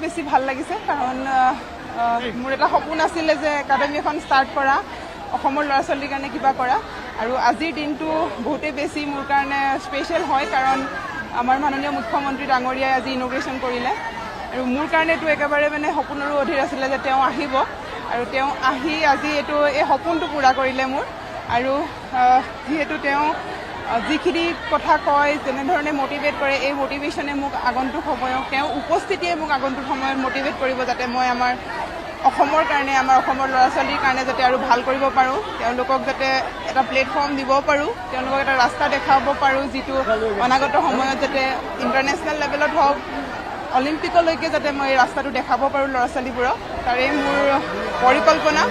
বেছি ভাল লাগিছে কাৰণ মোৰ এটা সপোন আছিলে যে একাডেমি এখন ষ্টাৰ্ট কৰা অসমৰ ল'ৰা ছোৱালীৰ কাৰণে কিবা কৰা আৰু আজিৰ দিনটো বহুতেই বেছি মোৰ কাৰণে স্পেচিয়েল হয় কাৰণ আমাৰ মাননীয় মুখ্যমন্ত্ৰী ডাঙৰীয়াই আজি ইনগ্ৰেশ্যন কৰিলে আৰু মোৰ কাৰণেতো একেবাৰে মানে সপোনৰো অধীৰ আছিলে যে তেওঁ আহিব আৰু তেওঁ আহি আজি এই সপোনটো পূৰা কৰিলে মোৰ আৰু যিহেতু তেওঁ যিখিনি কথা কয় যেনেধৰণে মটিভেট কৰে এই মটিভেশ্যনে মোক আগন্তুক সময়ত তেওঁ উপস্থিতিয়ে মোক আগন্তুক সময়ত মটিভেট কৰিব যাতে মই আমাৰ অসমৰ কাৰণে আমাৰ অসমৰ ল'ৰা ছোৱালীৰ কাৰণে যাতে আৰু ভাল কৰিব পাৰোঁ তেওঁলোকক যাতে এটা প্লেটফৰ্ম দিব পাৰোঁ তেওঁলোকক এটা ৰাস্তা দেখাব পাৰোঁ যিটো অনাগত সময়ত যাতে ইণ্টাৰনেশ্যনেল লেভেলত হওক অলিম্পিকলৈকে যাতে মই এই ৰাস্তাটো দেখাব পাৰোঁ ল'ৰা ছোৱালীবোৰক তাৰেই মোৰ পৰিকল্পনা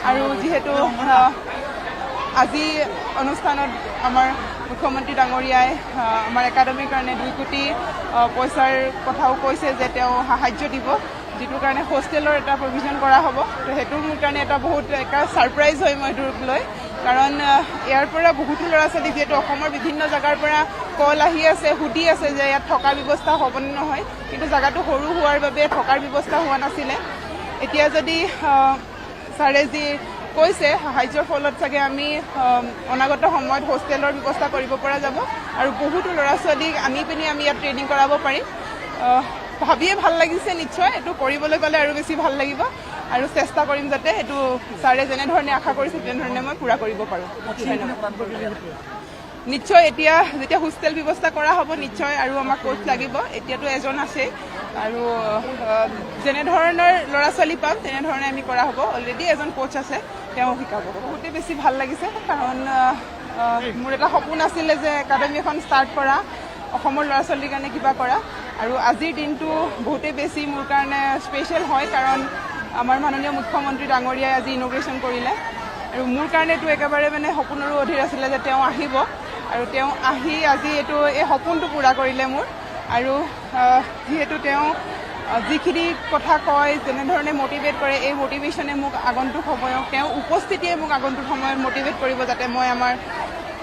আৰু যিহেতু আজি অনুষ্ঠানত আমাৰ মুখ্যমন্ত্ৰী ডাঙৰীয়াই আমাৰ একাডেমীৰ কাৰণে 2 কোটি পইচাৰ কথাও কৈছে যে তেওঁ সাহায্য দিব যিটোৰ কাৰণে হোষ্টেলৰ এটা প্ৰভিজন কৰা হ'ব তো সেইটো মোৰ কাৰণে এটা বহুত ছাৰপ্ৰাইজ হয় মই এইটোক লৈ কাৰণ ইয়াৰ পৰা বহুতো ল'ৰা ছোৱালী যিহেতু অসমৰ বিভিন্ন জেগাৰ পৰা কল আহি আছে সুধি আছে যে ইয়াত থকাৰ ব্যৱস্থা হ'বনে নহয় কিন্তু জেগাটো সৰু হোৱাৰ বাবে থকাৰ ব্যৱস্থা হোৱা নাছিলে এতিয়া যদি ছাৰে যি কৈছে সাহায্যৰ ফলত চাগে আমি অনাগত সময়ত হোষ্টেলৰ ব্যৱস্থা কৰিব পৰা যাব আৰু বহুতো ল'ৰা ছোৱালীক আনি পিনি আমি ইয়াত ট্ৰেইনিং কৰাব পাৰিম ভাবিয়ে ভাল লাগিছে নিশ্চয় এইটো কৰিবলৈ গ'লে আৰু বেছি ভাল লাগিব আৰু চেষ্টা কৰিম যাতে এইটো ছাৰে যেনেধৰণে আশা কৰিছে তেনেধৰণে মই পূৰা কৰিব পাৰোঁ নিশ্চয় এতিয়া যেতিয়া হোষ্টেল ব্যৱস্থা কৰা হ'ব নিশ্চয় আৰু আমাক কোচ লাগিব এতিয়াতো এজন আছে আৰু যেনেধৰণৰ ল'ৰা ছোৱালী পাম তেনেধৰণে আমি কৰা হ'ব অলৰেডি এজন কোচ আছে তেওঁ শিকাব বহুতেই বেছি ভাল লাগিছে কাৰণ মোৰ এটা সপোন আছিলে যে একাডেমি এখন ষ্টাৰ্ট কৰা অসমৰ ল'ৰা ছোৱালীৰ কাৰণে কিবা কৰা আৰু আজিৰ দিনটো বহুতেই বেছি মোৰ কাৰণে স্পেচিয়েল হয় কাৰণ আমাৰ মাননীয় মুখ্যমন্ত্ৰী ডাঙৰীয়াই আজি ইনগ্ৰেশ্যন কৰিলে আৰু মোৰ কাৰণেতো একেবাৰে মানে সপোনৰো অধীৰ আছিলে যে তেওঁ আহিব আৰু তেওঁ আহি আজি এই সপোনটো পূৰা কৰিলে মোৰ আৰু যিহেতু তেওঁ যিখিনি কথা কয় যেনেধৰণে মটিভেট কৰে এই মটিভেশ্যনে মোক আগন্তুক সময়ত তেওঁ উপস্থিতিয়ে মোক আগন্তুক সময়ত মটিভেট কৰিব যাতে মই আমাৰ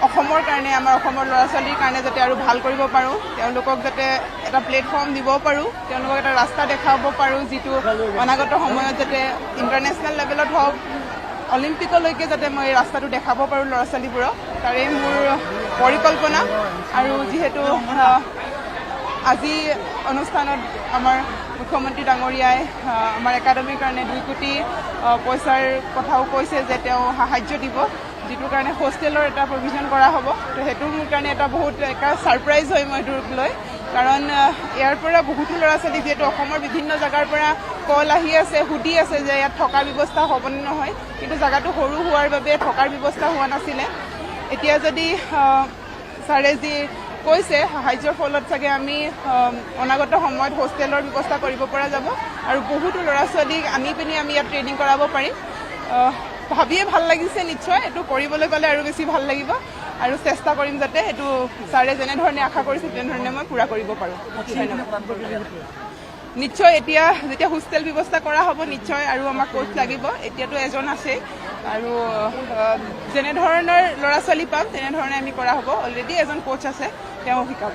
অসমৰ কাৰণে আমাৰ অসমৰ ল'ৰা ছোৱালীৰ কাৰণে যাতে আৰু ভাল কৰিব পাৰোঁ তেওঁলোকক যাতে এটা প্লেটফৰ্ম দিব পাৰোঁ তেওঁলোকক এটা ৰাস্তা দেখাব পাৰোঁ যিটো অনাগত সময়ত যাতে ইণ্টাৰনেশ্যনেল লেভেলত হওক অলিম্পিকলৈকে যাতে মই এই ৰাস্তাটো দেখাব পাৰোঁ ল'ৰা ছোৱালীবোৰক তাৰেই মোৰ পৰিকল্পনা আৰু যিহেতু আজি অনুষ্ঠানত আমাৰ মুখ্যমন্ত্ৰী ডাঙৰীয়াই আমাৰ একাডেমীৰ কাৰণে 2 কোটি পইচাৰ কথাও কৈছে যে তেওঁ সাহায্য দিব যিটোৰ কাৰণে হোষ্টেলৰ এটা প্ৰভিজন কৰা হ'ব তো সেইটো মোৰ কাৰণে এটা বহুত ছাৰপ্ৰাইজ হয় মই এইটোক লৈ কাৰণ ইয়াৰ পৰা বহুতো ল'ৰা ছোৱালী যিহেতু অসমৰ বিভিন্ন জেগাৰ পৰা কল আহি আছে সুধি আছে যে ইয়াত থকাৰ ব্যৱস্থা হ'বনে নহয় কিন্তু জেগাটো সৰু হোৱাৰ বাবে থকাৰ ব্যৱস্থা হোৱা নাছিলে এতিয়া যদি ছাৰে যি কৈছে সাহায্যৰ ফলত চাগে আমি অনাগত সময়ত হোষ্টেলৰ ব্যৱস্থা কৰিব পৰা যাব আৰু বহুতো ল'ৰা ছোৱালীক আনি পিনি আমি ইয়াত ট্ৰেইনিং কৰাব পাৰিম ভাবিয়ে ভাল লাগিছে নিশ্চয় এইটো কৰিবলৈ গ'লে আৰু বেছি ভাল লাগিব আৰু চেষ্টা কৰিম যাতে এইটো ছাৰে যেনেধৰণে আশা কৰিছে তেনেধৰণে মই পূৰা কৰিব পাৰোঁ নিশ্চয় এতিয়া যেতিয়া হোষ্টেল ব্যৱস্থা কৰা হ'ব নিশ্চয় আৰু আমাক কোচ লাগিব এতিয়াতো এজন আছে আৰু যেনেধৰণৰ ল'ৰা ছোৱালী পাম তেনেধৰণে আমি কৰা হ'ব অলৰেডি এজন কোচ আছে তেওঁ শিকাব